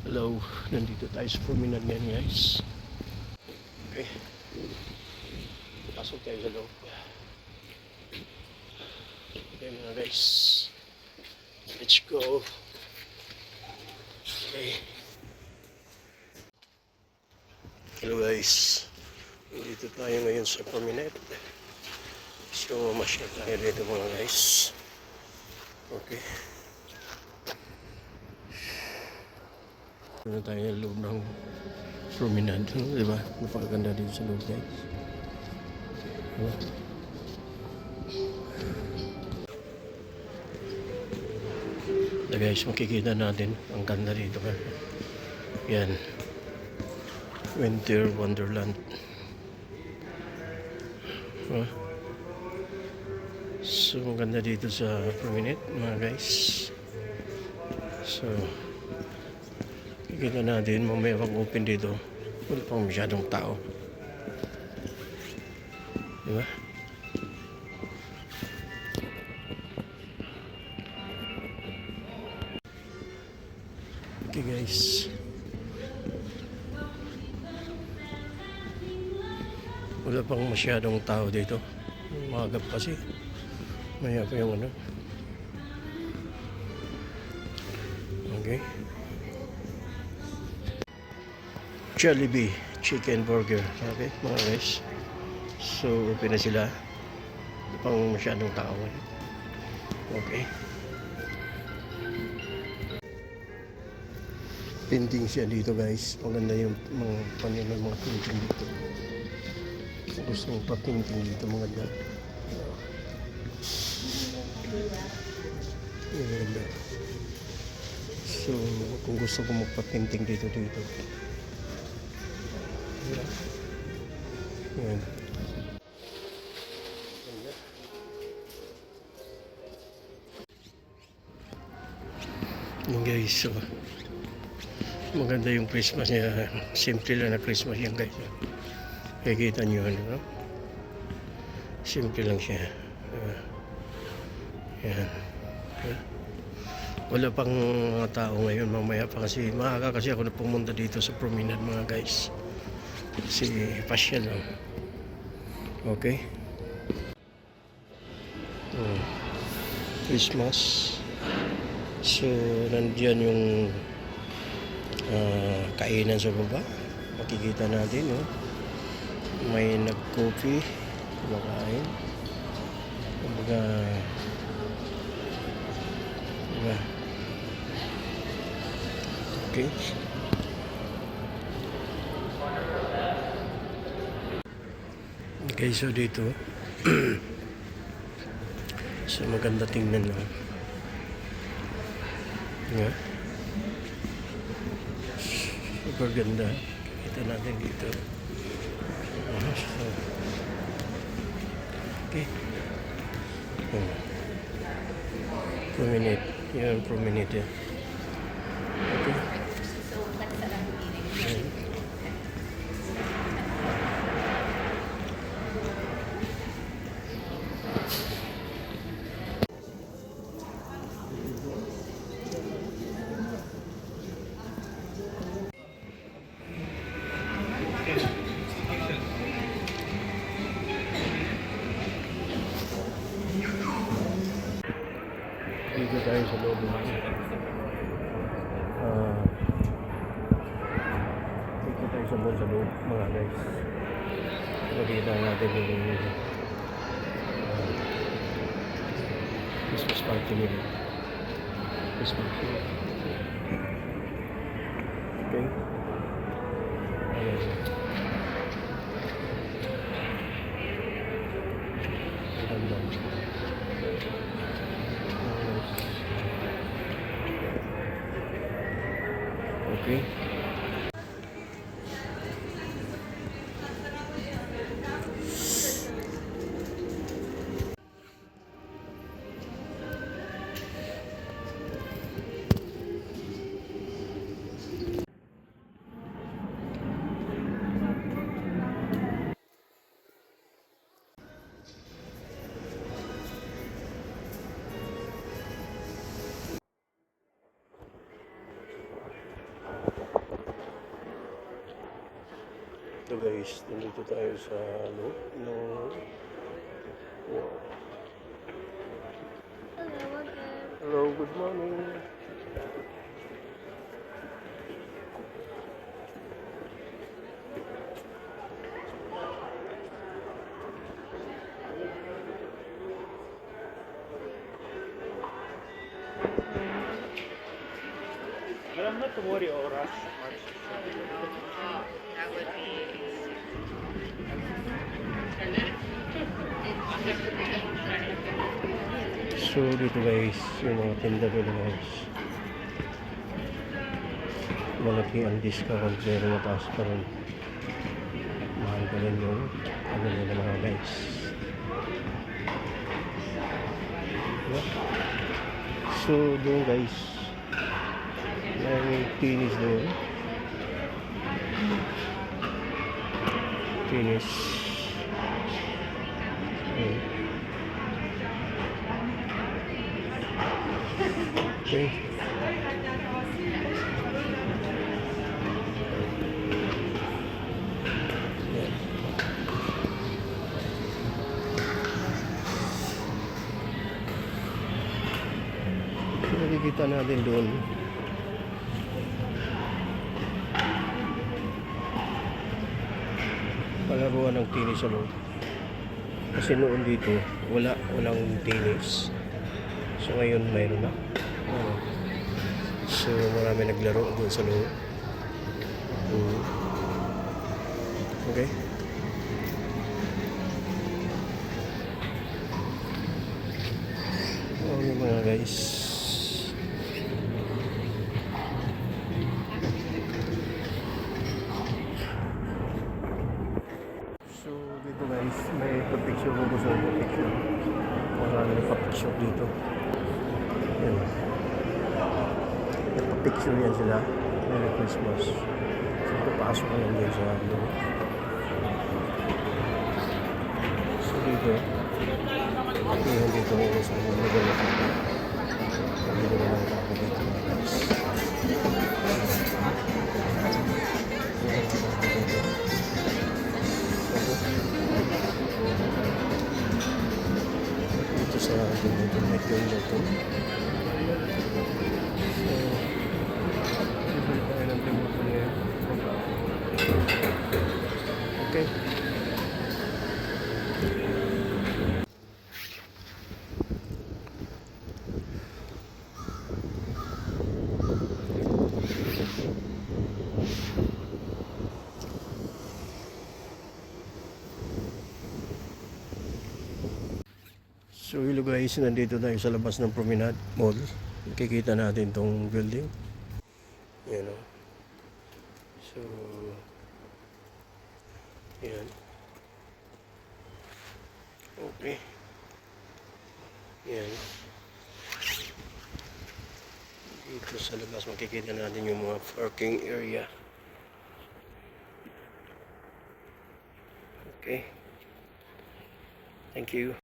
Hello, nandito tayo sa promenade ngayon guys. Okay, pasok tayo sa loob. Okay mga guys, let's go. Okay. Hello guys, nandito tayo ngayon sa promenade. So masyal tayo dito mga guys. Okay. Ano tayo sa loob ng promenade, di ba? Napakaganda dito sa loob guys. Diba? Guys, makikita natin ang ganda dito ka. Yan, Winter Wonderland. So maganda dito sa promenade mga guys. So kikita natin mamaya pag open dito, wala pang masyadong tao, diba? Okay guys, wala pang masyadong tao dito, magap kasi maya pa yung ano. Okay, Jollibee Chicken Burger. Okay mga guys, so open na sila, wala pang masyadong tao. Okay, painting siya dito guys, maganda yung mga paninang mga painting dito. Gusto mong pa-painting dito mga dyan. Maganda. So kung gusto ko magpa-painting dito yan. Yan guys, so maganda yung Christmas niya. Simple lang na Christmas yan guys. Kikita nyo ano, no? Simple lang siya. Yan. Wala pang mga tao ngayon, mamaya pa kasi maaga kasi ako na pumunta dito sa promenade mga guys. Kasi pasyal lang. Okay. Christmas. So nandiyan yung kainan sa baba. Makikita natin, no? May nag-coffee, kumakain. Kumbaga, diba? Okay. Okay, so dito so maganda tingnan, no? Yeah. Super ganda. Kita natin dito. So, okay. Promenade. Yan, promenade yan. Okay. Dito tayo sa loob ng dito tayo sa mall sa loob mga guys. Makikita natin yung Christmas party nila. Christmas party. Okay. Okay. So guys, nandito tayo sa loob ng wow. Hello again. Hello, good morning. But I'm not to worry or rush much. That would be. So dito guys, yung mga tinda dito guys, malaki ang discount pero mataas pa rin. Mahal pa rin yung ano nila mga guys. Diba? So doon guys, may finish doon. Finish. Okay. Nakikita natin doon palaruan ng tennis sa loob. Kasi noon dito walang tennis. So ngayon mayroon na. So marami naglaro doon sa loob. Okay. Okay mga guys. So dito guys, may picture ko gusto ng picture. Marami nagpa-picture dito. Yan. Nagpa-picture yan sila. Merry Christmas. So papasok ka lang yan sa loob. So dito, yan dito sa lugar na dito. Dito na lang ako dito mga guys. Dito sa dito may window to. So, bibili tayo ng timoto ngayon. Okay. So hello guys, nandito tayo sa labas ng Promenade Mall. Kikita natin tong building. Yan o. So, yan. Okay. Yan. Dito sa labas makikita natin yung mga parking area. Okay. Thank you.